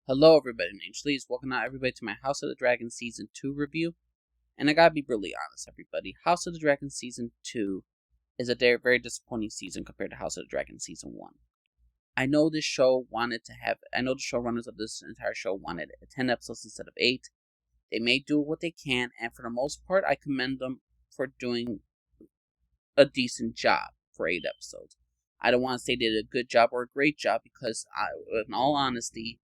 Hello everybody, my name's Lee. Welcome out everybody to my House of the Dragon Season 2 review. And I gotta be really honest everybody, House of the Dragon Season 2 is a very disappointing season compared to House of the Dragon Season 1. I know the showrunners of this entire show wanted 10 episodes instead of 8. They may do what they can, and for the most part I commend them for doing a decent job for 8 episodes. I don't want to say they did a good job or a great job because, in all honesty,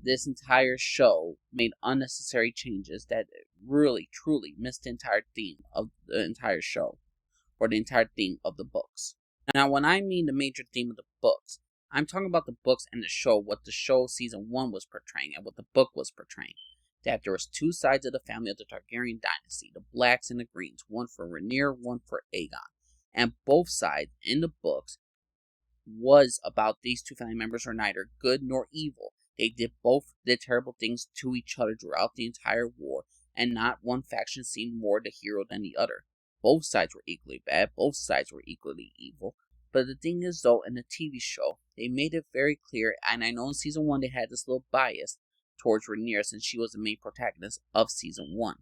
this entire show made unnecessary changes that really, truly missed the entire theme of the entire show, or the entire theme of the books. Now, when I mean the major theme of the books, I'm talking about the books and the show, what the show Season 1 was portraying and what the book was portraying. That there was two sides of the family of the Targaryen dynasty, the blacks and the greens, one for Rhaenyra, one for Aegon. And both sides in the books was about these two family members are neither good nor evil. They both did terrible things to each other throughout the entire war, and not one faction seemed more the hero than the other. Both sides were equally bad, both sides were equally evil. But the thing is, though, in the TV show, they made it very clear, and I know in Season 1 they had this little bias towards Rhaenyra since she was the main protagonist of Season 1.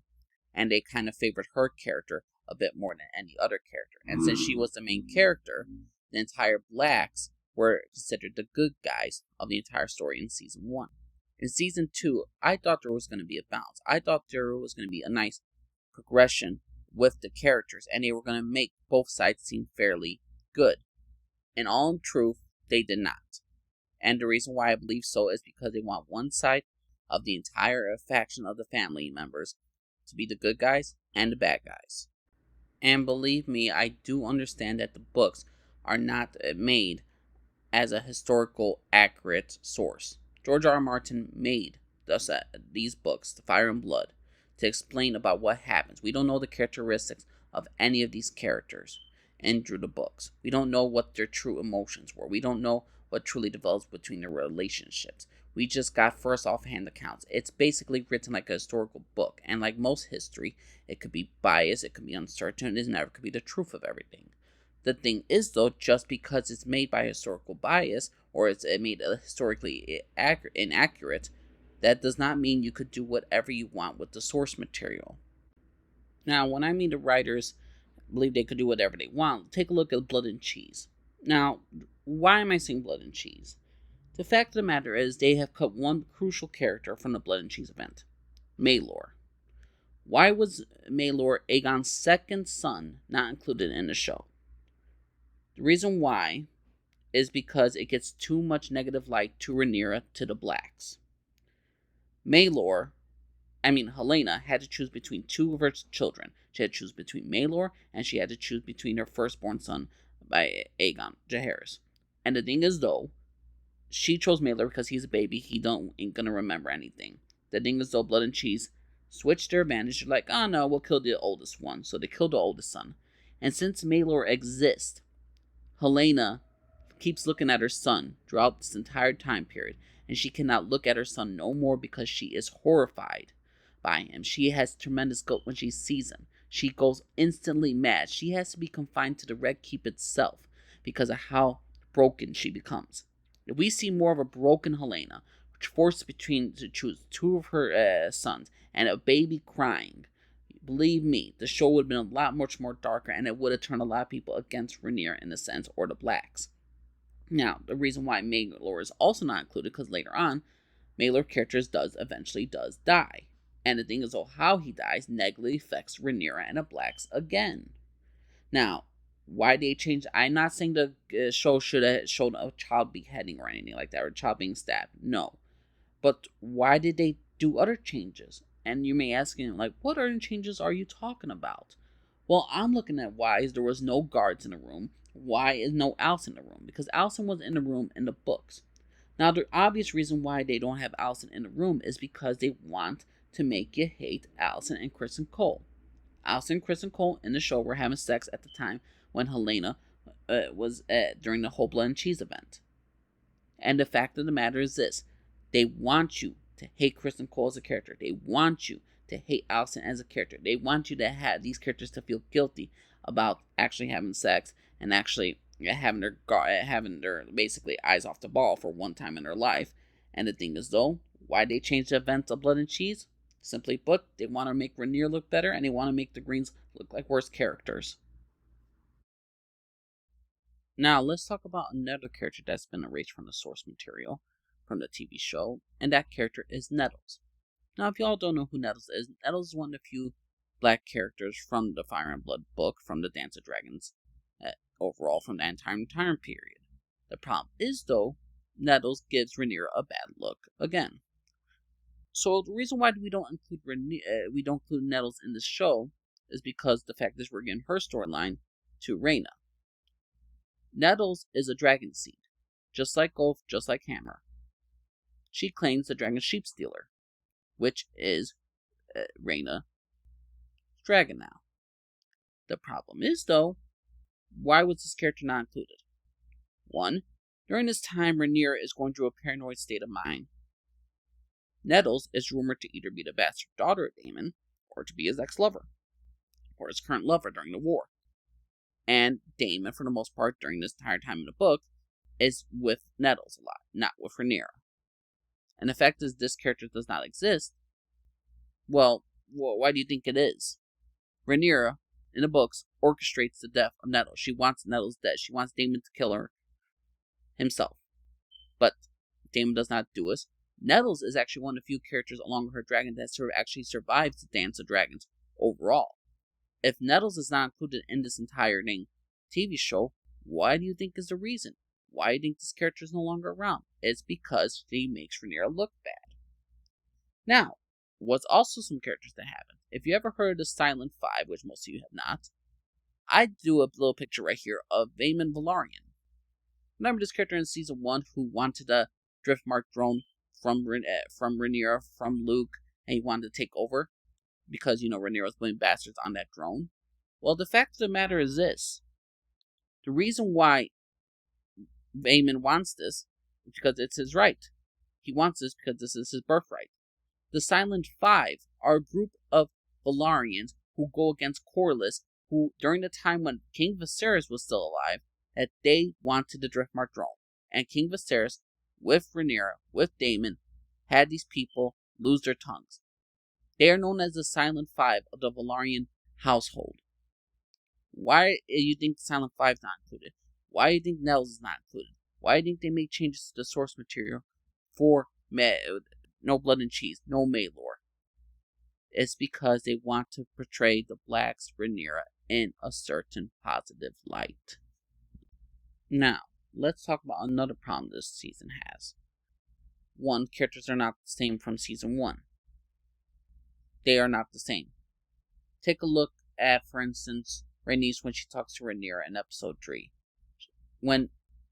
And they kind of favored her character a bit more than any other character. And since she was the main character, the entire blacks were considered the good guys of the entire story in Season 1. In Season 2, I thought there was going to be a balance. I thought there was going to be a nice progression with the characters, and they were going to make both sides seem fairly good. In all truth, they did not. And the reason why I believe so is because they want one side of the entire faction of the family members to be the good guys and the bad guys. And believe me, I do understand that the books are not made as a historical accurate source. George R. R. Martin made these books, The Fire and Blood, to explain about what happens. We don't know the characteristics of any of these characters in through the books. We don't know what their true emotions were. We don't know what truly develops between their relationships. We just got first offhand accounts. It's basically written like a historical book, and like most history, it could be biased, it could be uncertain, it never could be the truth of everything. The thing is, though, just because it's made by historical bias, or it's made historically inaccurate, that does not mean you could do whatever you want with the source material. Now, when I mean the writers believe they could do whatever they want, take a look at Blood and Cheese. Now, why am I saying Blood and Cheese? The fact of the matter is, they have cut one crucial character from the Blood and Cheese event, Maelor. Why was Maelor, Aegon's second son, not included in the show? The reason why is because it gets too much negative light to Rhaenyra, to the blacks. Helena had to choose between two of her children. She had to choose between Maelor, and she had to choose between her firstborn son by Aegon, Jaehaerys. And the thing is, though, she chose Maelor because he's a baby, ain't gonna remember anything. The thing is, though, Blood and Cheese switched their advantage. They're like, oh no, we'll kill the oldest one. So they killed the oldest son. And since Maelor exists, Helena keeps looking at her son throughout this entire time period, and she cannot look at her son no more because she is horrified by him. She has tremendous guilt when she sees him. She goes instantly mad. She has to be confined to the Red Keep itself because of how broken she becomes. We see more of a broken Helena, which forced to choose two of her sons and a baby crying. Believe me, the show would have been a lot much more darker, and it would have turned a lot of people against Rhaenyra in a sense, or the blacks. Now, the reason why Maelor is also not included, because later on, Maelor character eventually does die. And the thing is, how he dies negatively affects Rhaenyra and the blacks again. Now, why they changed, I'm not saying the show should have shown a child beheading or anything like that, or a child being stabbed. No. But why did they do other changes? And you may ask, what other changes are you talking about? Well, I'm looking at why there was no guards in the room. Why is no Alison in the room? Because Alison was in the room in the books. Now, the obvious reason why they don't have Alison in the room is because they want to make you hate Alison and Kristen Cole. Alison and Kristen Cole in the show were having sex at the time when Helena was during the whole Blood and Cheese event. And the fact of the matter is this. They want you to hate Kristen Cole as a character. They want you to hate Alison as a character. They want you to have these characters to feel guilty about actually having sex and actually having their basically eyes off the ball for one time in their life. And the thing is, though, Why they changed the events of Blood and Cheese? Simply put, they want to make Rhaenyra look better, and they want to make the Greens look like worse characters. Now, let's talk about another character that's been erased from the source material from the TV show, and that character is Nettles. Now, if y'all don't know who Nettles is one of the few black characters from the Fire and Blood book, from the Dance of Dragons, overall from that entire time period. The problem is, though, Nettles gives Rhaenyra a bad look again. So the reason why we don't include Nettles in this show is because the fact is we're getting her storyline to Rhaena. Nettles is a dragon seed, just like Golf, just like Hammer. She claims the dragon sheep stealer, which is Rhaena's dragon now. The problem is, though, why was this character not included? 1. During this time, Rhaenyra is going through a paranoid state of mind. Nettles is rumored to either be the bastard daughter of Daemon, or to be his ex-lover, or his current lover during the war. And Daemon, for the most part, during this entire time in the book, is with Nettles a lot, not with Rhaenyra. And the fact is, this character does not exist. Well, why do you think it is? Rhaenyra, in the books, orchestrates the death of Nettles. She wants Nettles dead. She wants Daemon to kill her himself. But Daemon does not do it. Nettles is actually one of the few characters along with her dragon that actually survives the Dance of Dragons overall. If Nettles is not included in this entire TV show, why do you think is the reason? Why do you think this character is no longer around? It's because she makes Rhaenyra look bad. Now, what's also some characters that haven't. If you ever heard of the Silent Five, which most of you have not, I do a little picture right here of Vaemon Velaryon. Remember this character in Season 1 who wanted a Driftmark throne from Rhaenyra, from Luke, and he wanted to take over? Because, Rhaenyra was putting bastards on that throne. Well, the fact of the matter is this. The reason why Vaemon wants this is because it's his right. He wants this because this is his birthright. The Silent Five are a group of Velaryons who go against Corlys, who, during the time when King Viserys was still alive, that they wanted the Driftmark throne. And King Viserys, with Rhaenyra, with Daemon, had these people lose their tongues. They are known as the Silent Five of the Velaryon household. Why do you think the Silent Five is not included? Why do you think Nettles is not included? Why do you think they made changes to the source material for No Blood and Cheese, no Maelor? It's because they want to portray the Black's Rhaenyra in a certain positive light. Now, let's talk about another problem this season has. 1, characters are not the same from Season 1. They are not the same. Take a look at, for instance, Rhaenys when she talks to Rhaenyra in Episode 3. When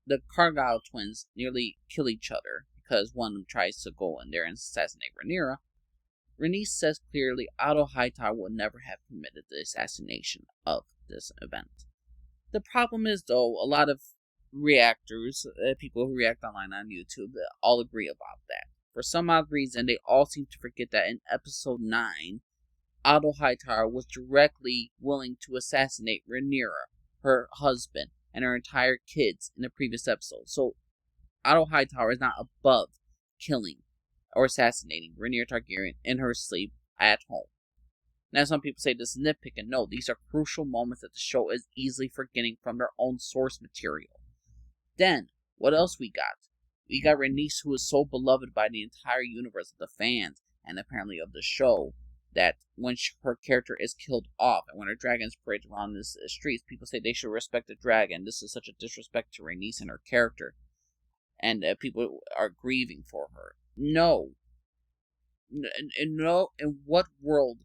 the Cargyle twins nearly kill each other because one of them tries to go in there and assassinate Rhaenyra, Rhaenys says clearly Otto Hightower would never have permitted the assassination of this event. The problem is, though, a lot of reactors, people who react online on YouTube, all agree about that. For some odd reason, they all seem to forget that in Episode 9, Otto Hightower was directly willing to assassinate Rhaenyra, her husband, and her entire kids in the previous episode. So, Otto Hightower is not above killing or assassinating Rhaenyra Targaryen in her sleep at home. Now, some people say this is nitpicking. No, these are crucial moments that the show is easily forgetting from their own source material. Then, what else we got? We got Rhaenys, who is so beloved by the entire universe of the fans, and apparently of the show, that when her character is killed off, and when her dragon is paraded around the streets, people say they should respect the dragon. This is such a disrespect to Rhaenys and her character. And people are grieving for her. No. No. In what world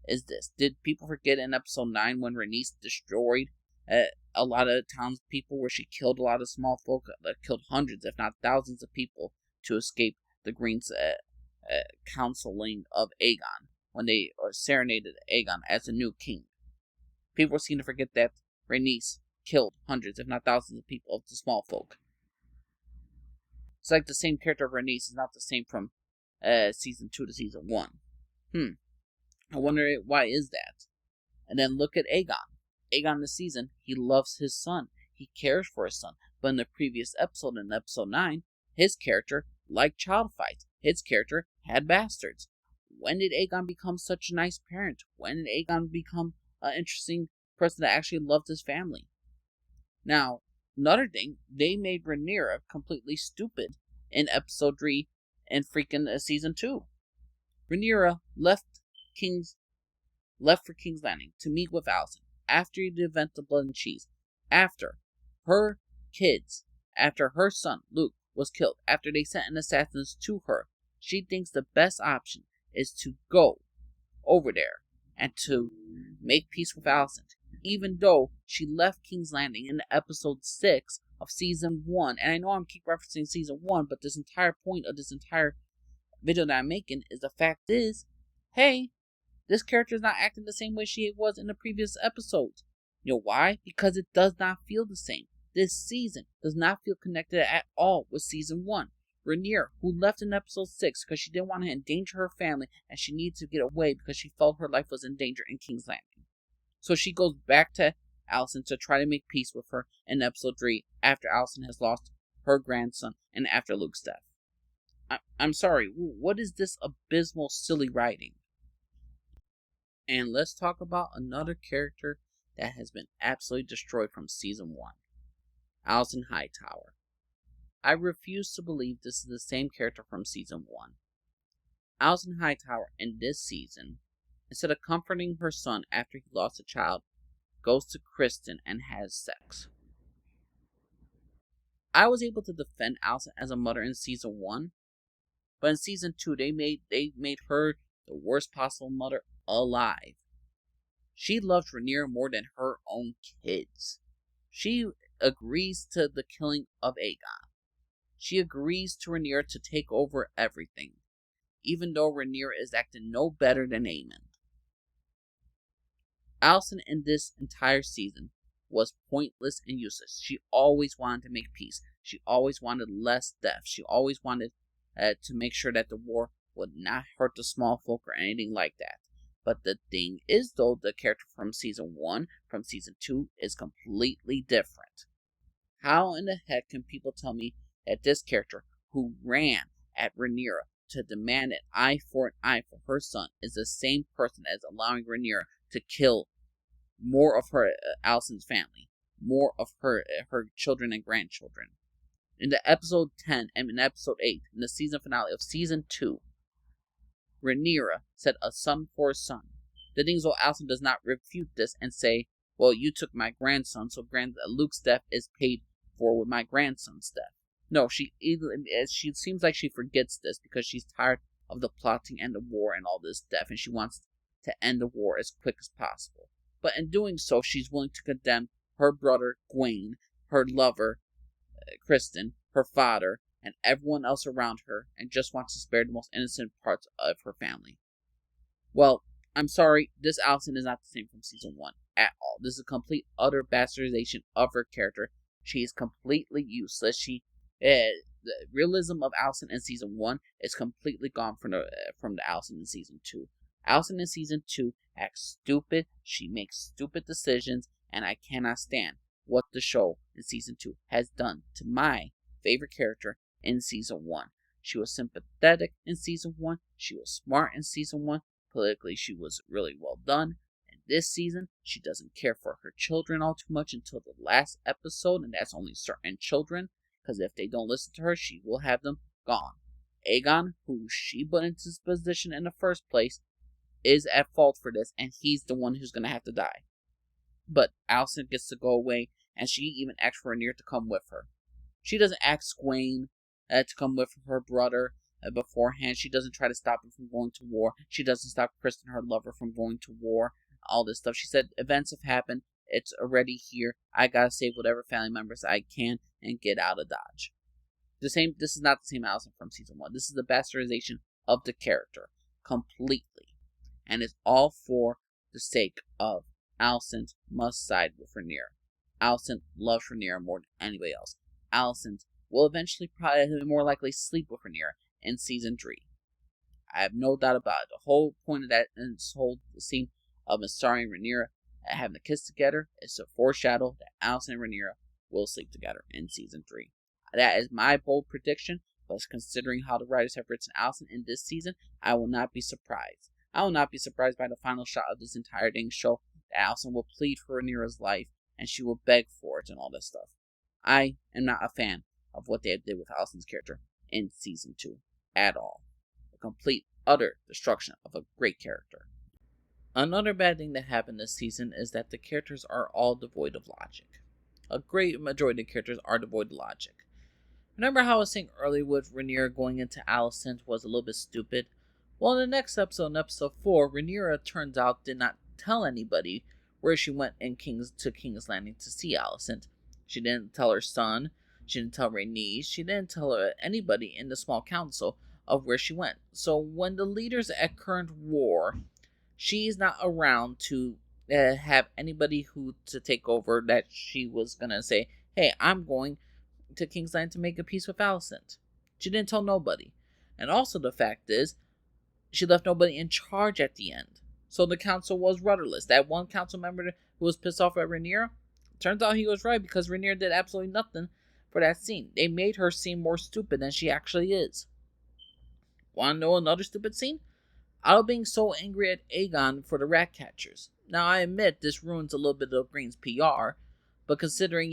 is this? Did people forget in Episode 9 when Rhaenys destroyed a lot of townspeople, where she killed a lot of small folk, killed hundreds, if not thousands of people to escape the Green's counseling of Aegon, when they serenaded Aegon as the new king? People seem to forget that Rhaenys killed hundreds, if not thousands of people, of the small folk. It's like the same character of Rhaenys is not the same from Season 2 to Season 1. I wonder why is that? And then look at Aegon. Aegon this season, he loves his son. He cares for his son. But in the previous episode, in Episode 9, his character like child fights. His character had bastards. When did Aegon become such a nice parent? When did Aegon become an interesting person that actually loved his family? Now, another thing, they made Rhaenyra completely stupid in episode 3 and freaking season 2. Rhaenyra left for King's Landing to meet with Alison after the event of Blood and Cheese, after her kids, after her son Luke was killed, after they sent an assassin to her. She thinks the best option is to go over there and to make peace with Alison, even though she left King's Landing in episode 6 of season 1. And I know I'm keep referencing season 1, but this entire point of this entire video that I'm making is the fact is, hey, this character is not acting the same way she was in the previous episodes. You know why? Because it does not feel the same. This season does not feel connected at all with season 1. Rhaenyra, who left in episode 6 because she didn't want to endanger her family and she needed to get away because she felt her life was in danger in King's Landing. So she goes back to Alison to try to make peace with her in episode 3 after Alison has lost her grandson and after Luke's death. I'm sorry, what is this abysmal, silly writing? And let's talk about another character that has been absolutely destroyed from season 1. Alison Hightower. I refuse to believe this is the same character from season 1. Alison Hightower in this season, instead of comforting her son after he lost a child, goes to Kristen and has sex. I was able to defend Alison as a mother in season 1, but in season 2 they made her the worst possible mother alive. She loved Rhaenyra more than her own kids. She agrees to the killing of Aegon. She agrees to Rhaenyra to take over everything, even though Rhaenyra is acting no better than Aemon. Alison in this entire season was pointless and useless. She always wanted to make peace. She always wanted less death. She always wanted to make sure that the war would not hurt the small folk or anything like that. But the thing is, though, the character from season 1, from season 2, is completely different. How in the heck can people tell me that this character, who ran at Rhaenyra to demand an eye for an eye for her son, is the same person as allowing Rhaenyra to kill more of her Alison's family, more of her children and grandchildren? In the episode 10 and in episode 8, in the season finale of season 2, Rhaenyra said a son for a son. The thing is, though, Alison does not refute this and say, well, you took my grandson, so Luke's death is paid for with my grandson's death. No, she seems like she forgets this because she's tired of the plotting and the war and all this death, and she wants to end the war as quick as possible. But in doing so, she's willing to condemn her brother, Gwaine, her lover, Kristen, her father, and everyone else around her, and just wants to spare the most innocent parts of her family. Well, I'm sorry, this Alison is not the same from season 1 at all. This is a complete, utter bastardization of her character. She is completely useless. The realism of Alison in season 1 is completely gone from the Alison in season 2. Alison in season 2 acts stupid, she makes stupid decisions, and I cannot stand what the show in season 2 has done to my favorite character in season 1. She was sympathetic in season 1, she was smart in season 1, politically she was really well done, and this season she doesn't care for her children all too much until the last episode, and that's only certain children, because if they don't listen to her, she will have them gone. Aegon, who she put into this position in the first place, is at fault for this, and he's the one who's going to have to die. But Alison gets to go away, and she even asks for Rhaenyra to come with her. She doesn't ask Gwaine to come with her brother beforehand. She doesn't try to stop him from going to war. She doesn't stop Kristen, her lover, from going to war. All this stuff. She said, events have happened. It's already here. I gotta save whatever family members I can and get out of Dodge. This is not the same Alison from season 1. This is the bastardization of the character completely. And it's all for the sake of Alison must side with Rhaenyra. Alison loves Rhaenyra more than anybody else. Alison will eventually probably more likely sleep with Rhaenyra in season 3. I have no doubt about it. The whole point of that and this whole scene of Mysaria and Rhaenyra having a kiss together is to foreshadow that Alison and Rhaenyra will sleep together in season 3. That is my bold prediction, But considering how the writers have written Alison in this season, I will not be surprised. I will not be surprised by the final shot of this entire dang show that Alison will plead for Rhaenyra's life and she will beg for it and all this stuff. I am not a fan of what they did with Alison's character in season 2 at all. A complete, utter destruction of a great character. Another bad thing that happened this season is that the characters are all devoid of logic. A great majority of characters are devoid of logic. Remember how I was saying earlier with Rhaenyra going into Alison was a little bit stupid? Well, in the next episode, in episode 4, Rhaenyra turns out did not tell anybody where she went in King's Landing to see Alison. She didn't tell her son, she didn't tell Rhaenys, she didn't tell anybody in the small council of where she went. So when the leaders at current war, she's not around to have anybody to take over that she was going to say, hey, I'm going to King's Landing to make a peace with Alison. She didn't tell nobody. And also the fact is, she left nobody in charge at the end. So the council was rudderless. That one council member who was pissed off at Rhaenyra, turns out he was right because Rhaenyra did absolutely nothing for that scene. They made her seem more stupid than she actually is. Want to know another stupid scene? Otto being so angry at Aegon for the rat catchers. Now I admit this ruins a little bit of Green's PR, but considering,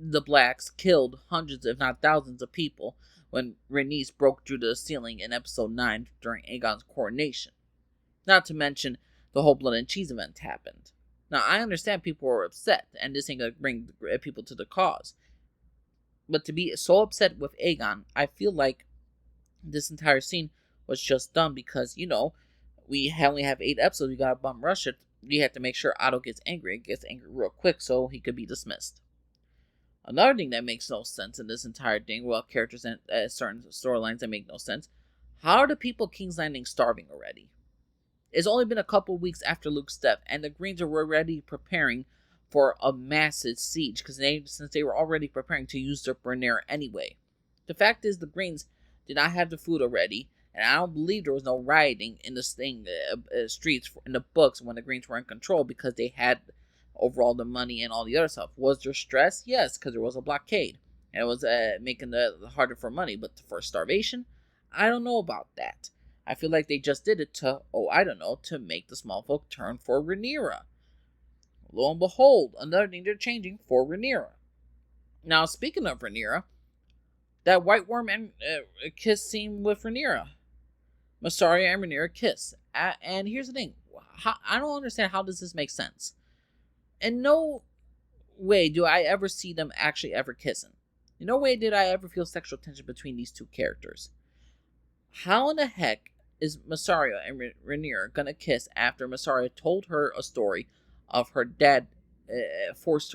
the blacks killed hundreds if not thousands of people when Rhaenys broke through the ceiling in episode 9 during Aegon's coronation. Not to mention the whole blood and cheese event happened. Now I understand people were upset and this ain't gonna bring people to the cause. But to be so upset with Aegon, I feel like this entire scene was just done because, we only have 8 episodes, we gotta bum rush it. We have to make sure Otto gets angry real quick so he could be dismissed. Another thing that makes no sense in this entire thing, well, characters and certain storylines that make no sense, how are the people of King's Landing starving already? It's only been a couple weeks after Luke's death, and the Greens are already preparing for a massive siege, since they were already preparing to usurp Rhaenyra anyway. The fact is, the Greens did not have the food already, and I don't believe there was no rioting in the streets in the books when the Greens were in control because they had overall the money and all the other stuff. Was there stress? Yes, because there was a blockade, and it was making it harder for money. But for starvation, I don't know about that. I feel like they just did it to make the small folk turn for Rhaenyra. Lo and behold, another thing they're changing for Rhaenyra. Now, speaking of Rhaenyra, that white worm and kiss scene with Rhaenyra. Mysaria and Rhaenyra kiss. And here's the thing. I don't understand how does this make sense. In no way do I ever see them actually ever kissing. In no way did I ever feel sexual tension between these two characters. How in the heck is Mysaria and Rhaenyra gonna kiss after Mysaria told her a story of her dad forced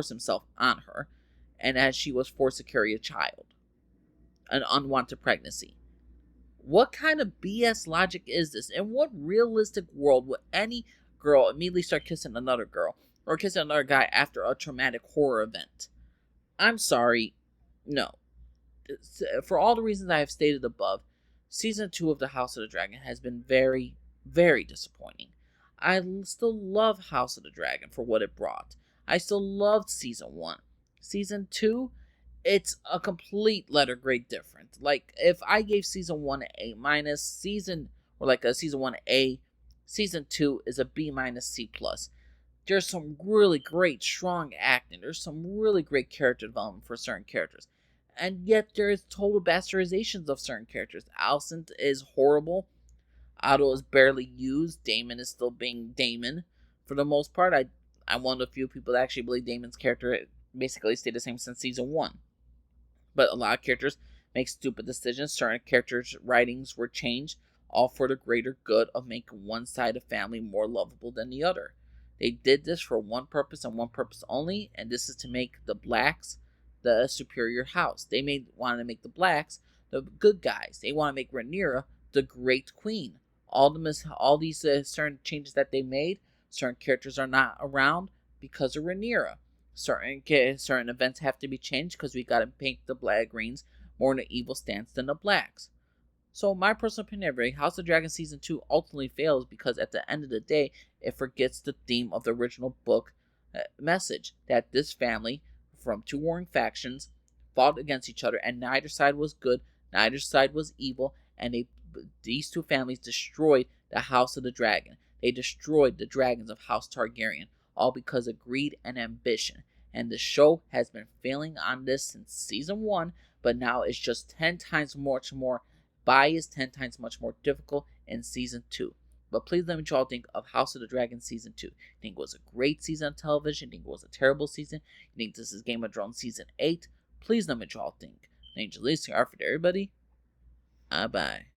himself on her, and as she was forced to carry a child, an unwanted pregnancy? What kind of BS logic is this? In what realistic world would any girl immediately start kissing another girl or kissing another guy after a traumatic horror event? I'm sorry, no. For all the reasons I have stated above, Season 2 of The House of the Dragon has been very, very disappointing. I still love House of the Dragon for what it brought. I still loved Season 1. Season 2, it's a complete letter grade difference. Like, if I gave Season 1 an A-, Season 1 A, Season 2 is a B-, C+. There's some really great, strong acting. There's some really great character development for certain characters. And yet there is total bastardizations of certain characters. Alison is horrible. Otto is barely used. Daemon is still being Daemon. For the most part, I'm one of the few people that actually believe Daemon's character basically stayed the same since Season 1. But a lot of characters make stupid decisions. Certain characters' writings were changed, all for the greater good of making one side of family more lovable than the other. They did this for one purpose and one purpose only, and this is to make the blacks the superior house. They wanted to make the blacks the good guys. They want to make Rhaenyra the great queen. All these certain changes that they made, certain characters are not around because of Rhaenyra. Certain events have to be changed because we got to paint the black greens more in an evil stance than the blacks. So my personal opinion, House of Dragon Season 2 ultimately fails because at the end of the day, it forgets the theme of the original book message, that this family from two warring factions fought against each other, and neither side was good, neither side was evil, and these two families destroyed the House of the Dragon. They destroyed the dragons of House Targaryen, all because of greed and ambition. And the show has been failing on this since season 1, but now it's just 10 times much more biased, 10 times much more difficult in season 2. But please let me know what y'all think of House of the Dragon season 2. Think it was a great season of television? Think it was a terrible season? You think this is Game of Thrones season 8? Please let me know what y'all think. Thank you for listening. For everybody. Bye bye.